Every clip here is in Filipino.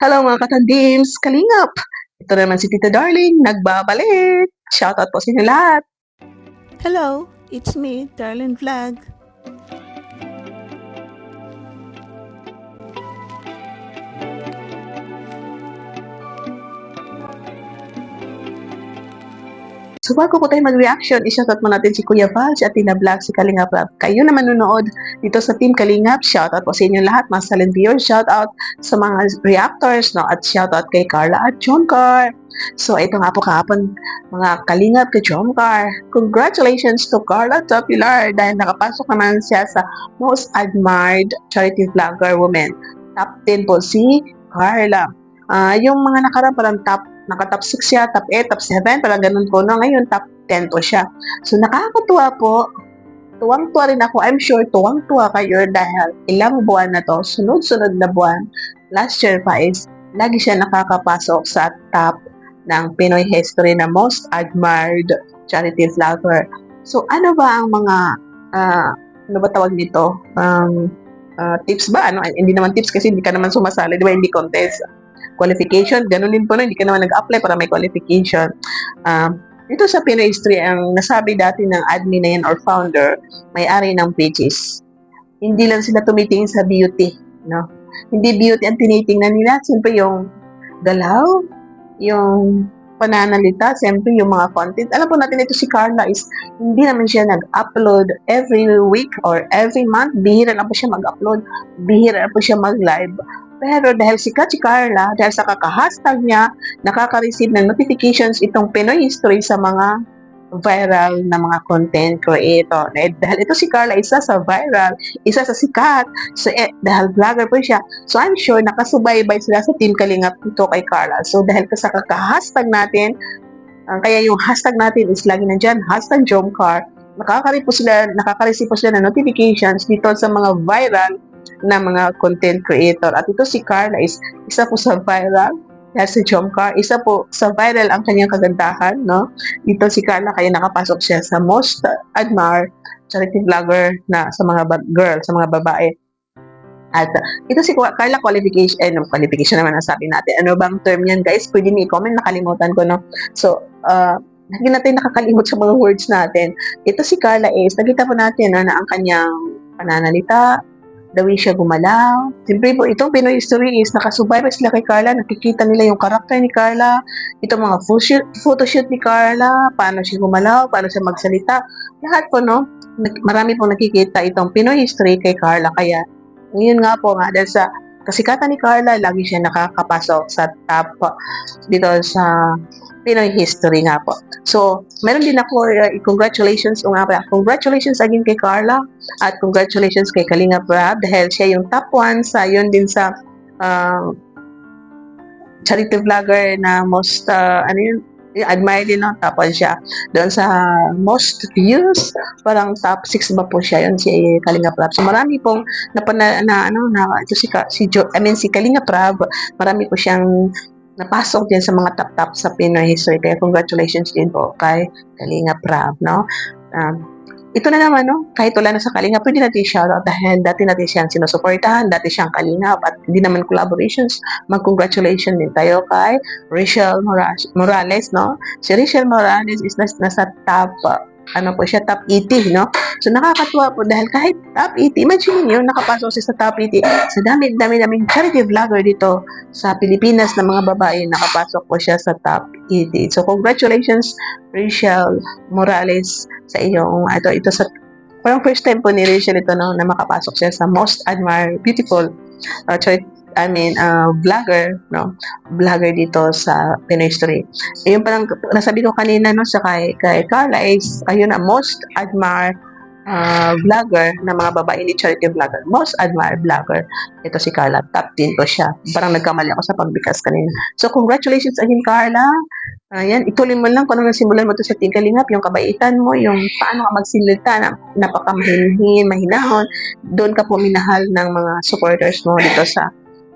Hello mga katandims, kalingap! Ito naman si Tita Darling, nagbabalik! Shoutout po sa inyo lahat! Hello, it's me, Darlene Vlog. So bago po tayo mag-reaction, i-shoutout mo natin si Kuya Val, si Atina Vlog, si Kalingap Vlog. Kayo na manonood dito sa Team Kalingap, shoutout po sa inyo lahat, mga silent viewers, shoutout sa mga reactors, no? At shoutout kay Carla at John Car. So ito nga po kahapon, mga Kalingap kay John Car. Congratulations to Carla Topilar dahil nakapasok naman siya sa Most Admired Charity Vlogger Woman. Top 10 po si Carla. Yung mga nakarang parang naka-top 6 siya, top 8, top 7, parang ganun po, no? Ngayon, top 10 po siya. So, nakakatuwa po. Tuwang-tuwa rin ako. I'm sure tuwang-tuwa kayo dahil ilang buwan na to, sunod-sunod na buwan. Last year pa is, lagi siya nakakapasok sa top ng Pinoy history na Most Admired Charity Vlogger. So, ano ba ang mga, ano ba tawag nito? Tips ba? Ano? Hindi naman tips kasi hindi ka naman sumasali, di ba? Hindi contest. Qualification, ganun din po, no? Hindi ka naman nag-apply para may qualification. Dito sa Pinoy History, ang nasabi dati ng admin na yan or founder, may-ari ng pages. Hindi lang sila tumitingin sa beauty, no? Hindi beauty ang tinitingnan nila, siyempre yung galaw, yung pananalita, siyempre yung mga content. Alam po natin ito si Carla is hindi naman siya nag-upload every week or every month. Bihira na po siya mag-upload. Bihira na po siya mag-live. Pero dahil sikat si Carla, dahil sa kaka-hashtag niya, nakaka-receive ng notifications itong Pinoy History sa mga viral na mga content creator. Dahil ito si Carla, isa sa viral, isa sa sikat, so, dahil vlogger po siya. So I'm sure nakasubaybay sila sa Team Kalingap ito kay Carla. So dahil sa kaka-hashtag natin, kaya yung hashtag natin is lagi nandyan, hashtag Jomcar, nakaka-receive po sila ng notifications dito sa mga viral na mga content creator. At ito si Carla is isa po sa viral, dahil si Jomcar, isa po sa viral ang kanyang kagandahan, no? Dito si Carla, kaya nakapasok siya sa Most Admired Charity Vlogger na sa mga girl, sa mga babae. At ito si Carla qualification naman ang sabi natin. Ano bang term yan, guys? Pwede niyo i-comment, nakalimutan ko, no? So, hindi natin nakakalimot sa mga words natin. Ito si Carla is, nakita po natin na ang kanyang pananalita, the way siya gumalaw. Siyempre po, itong Pinoy History is nakasubaybay sila kay Carla, nakikita nila yung karakter ni Carla, itong mga photoshoot ni Carla, paano siya gumalaw, paano siya magsalita. Lahat po, no? Marami pong nakikita itong Pinoy History kay Carla. Kaya, ngayon nga po nga, dahil sa kasikatan ni Carla, lagi siya nakakapasok sa top dito sa Pinoy History nga po. So, meron din ako, congratulations congratulations again kay Carla at congratulations kay Kalinga Prab dahil siya yung top 1 sa yun din sa charity vlogger na most admired din, no? Top 1 siya. Doon sa most views, parang top 6 ba po siya, yun si Kalinga Prab. So marami pong ito si Kalinga Prab, marami po siyang napasok din sa mga top-top sa Pinoy History. Kaya congratulations din po kay Kalinga Prab, no? Ito na naman, no? Kahit wala na sa Kalinga, pwede natin shoutout dahil dati natin siyang sinusuportahan, dati siyang Kalinga, at hindi naman collaborations. Mag-congratulations din tayo kay Rachel Morales, no? Si Rachel Morales is nasa top top 80, no? So, nakakatuwa po dahil kahit top 80, imagine nyo, nakapasok siya sa top 80. Sa dami-dami charity vlogger dito sa Pilipinas na mga babae, nakapasok po siya sa top 80. So, congratulations, Rachel Morales, sa iyong, ito sa, parang first time po ni Rachel ito, no, na makapasok siya sa Most Admired Beautiful vlogger, no? Vlogger dito sa Pinoy History. Yung parang nasabi ko kanina, no, sa kay Carla is, ayun na, Most Admired vlogger na mga babae ni charity vlogger. Most Admired vlogger. Ito si Carla. Top 10 ko siya. Parang nagkamali ako sa pagbikas kanina. So, congratulations again, Carla. Ayan, ituloy mo lang kung ano nasimulan mo to sa Team Kalingap, yung kabaitan mo, yung paano ka magsilita, napakamahinhin, mahinahon. Doon ka po minahal ng mga supporters mo dito sa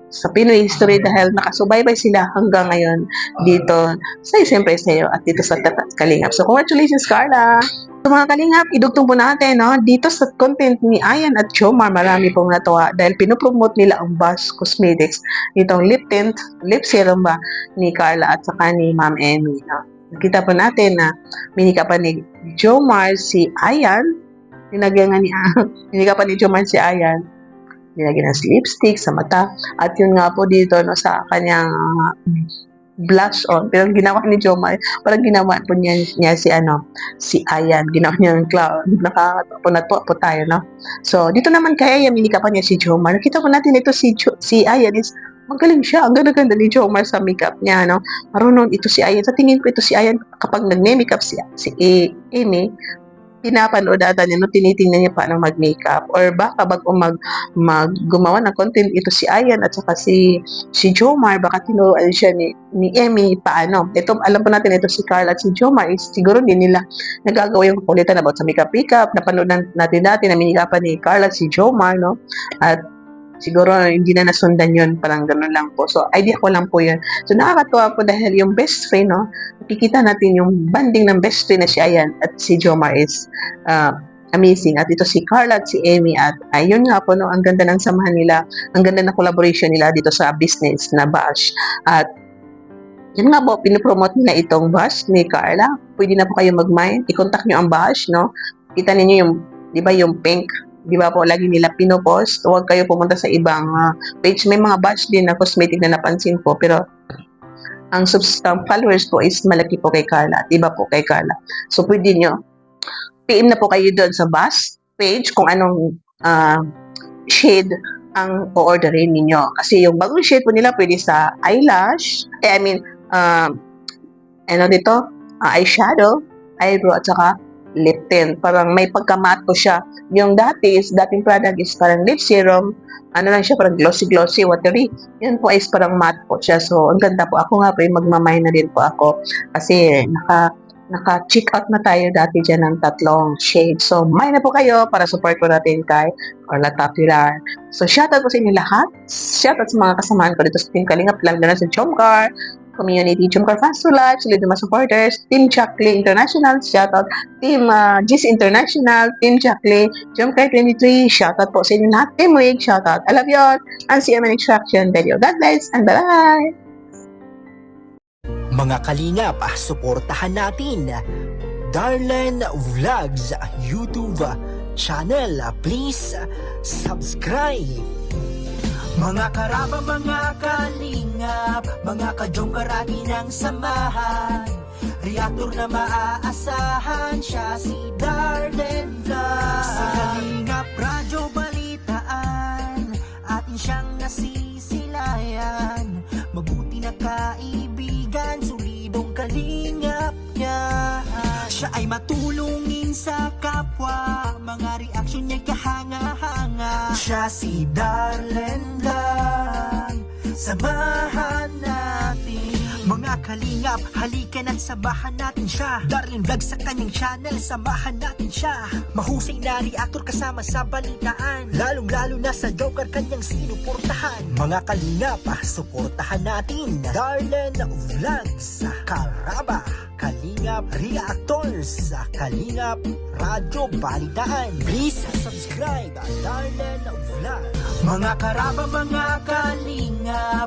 sa Pinoy History dahil nakasubaybay sila hanggang ngayon dito siyempre sa iyo at dito sa Kalingap. So congratulations Carla! So mga Kalingap, idugtong po natin dito sa content ni Ayan at Jomar, marami pong natuwa dahil pinopromote nila ang Bush Cosmetics, itong lip tint, lip serum ba ni Carla at saka ni Ma'am Emmy. Nakita po natin na minikapan ni Jomar si Ayan, minikapan ni Jomar si Ayan, nilagyan ng lipstick sa mata at yun nga po dito sa kanyang blush on, pero ginawa ni Jomar, parang ginawa po niya si Ayan, ginawa niya ng cloud, nakakatawa po tayo, no? So, dito naman kay Ayan, minikapan niya si Jomar. Nakita po natin ito si Ayan is magaling siya. Ang ganda-ganda ni Jomar sa makeup niya, no? Marunong ito si Ayan. Sa tingin ko ito si Ayan, kapag nagme-makeup si Amy, pinapanood ata niya, tinitingnan niya paano mag-makeup or baka bago gumawa ng content ito si Ayan at saka si Jomar, baka tinuruan siya ni Emmy paano. Ito, alam po natin ito si Carla at si Jomar is siguro hindi nila nagagawa yung kulitan about sa makeup. Napanood natin dati na minikapan ni Carla at si Jomar, no? At siguro hindi na nasundan yun, parang gano'n lang po. So, idea ko lang po yun. So, nakakatuwa po dahil yung best friend, no? Nakikita natin yung banding ng best friend na si Ayan at si Jomar is amazing. At ito si Carla at si Emmy at ayun nga po, no? Ang ganda ng samahan nila, ang ganda ng collaboration nila dito sa business na Bush. At yun nga po, pinopromote nila itong Bush ni Carla. Pwede na po kayo mag-mine. I-contact nyo ang Bush, no? Kita ninyo yung, di ba, yung pink, di ba po, lagi nila pinopost. Huwag kayo pumunta sa ibang page. May mga batch din na cosmetic na napansin ko, pero ang followers po is malaki po kay Carla. Iba po kay Carla. So, pwede nyo, PM na po kayo doon sa batch page kung anong shade ang o-orderin ninyo. Kasi yung bagong shade po nila pwede sa eyelash, eyeshadow, eyebrow, at saka lip tint. Parang may pagka-matte po siya. Yung dating product is parang lip serum, lang siya, parang glossy, watery. Yan po is parang matte po siya. So, ang ganda po. Ako nga po, magmamay na din po ako. Kasi, naka-check out na tayo dati dyan ng 3 shades. So, may na po kayo para support po natin kay Carla Tapilar. So, shoutout po sa inyo lahat. Shoutout sa mga kasamaan ko dito sa Team Kalingap, lalo na sa Jomcar Community, Jomcar Fans to Life, sila mga supporters, Team Chakli International, shoutout, Team GIS International, Team Chakli, Jomcar 23, shoutout po sa inyo lahat, Team Wig, shoutout. I love you all, and see you in my next reaction video. God bless, and bye-bye! Mga Kalingap, suportahan natin Darlen Vlogs YouTube channel. Please subscribe. Mga karaba, mga kalingap, mga ka-Jomcar ng samahan, reactor na maaasahan, siya si Darlen Vlogs. Sa Kalingap Radyo Balitaan, atin siyang nasisilayan, mabuti na kaibigan, solidong kalingap niya. Siya ay matulungin sa kapwa, mga reaksyon niya kahanga-hanga. Siya si Darlen Vlog, samahan natin. Mga Kalingap, halika na't samahan natin siya. Darlen Vlog sa kanyang channel, samahan natin siya. Mahusay na reactor kasama sa balitaan, lalong-lalo na sa Jomcar kanyang sinuportahan. Mga Kalingap, suportahan natin Darlen Vlogs, Karaba Kalingap Reactors sa Kalingap Radyo Balitaan. Please subscribe Darlen Vlog. Mga karaba, mga kalingap,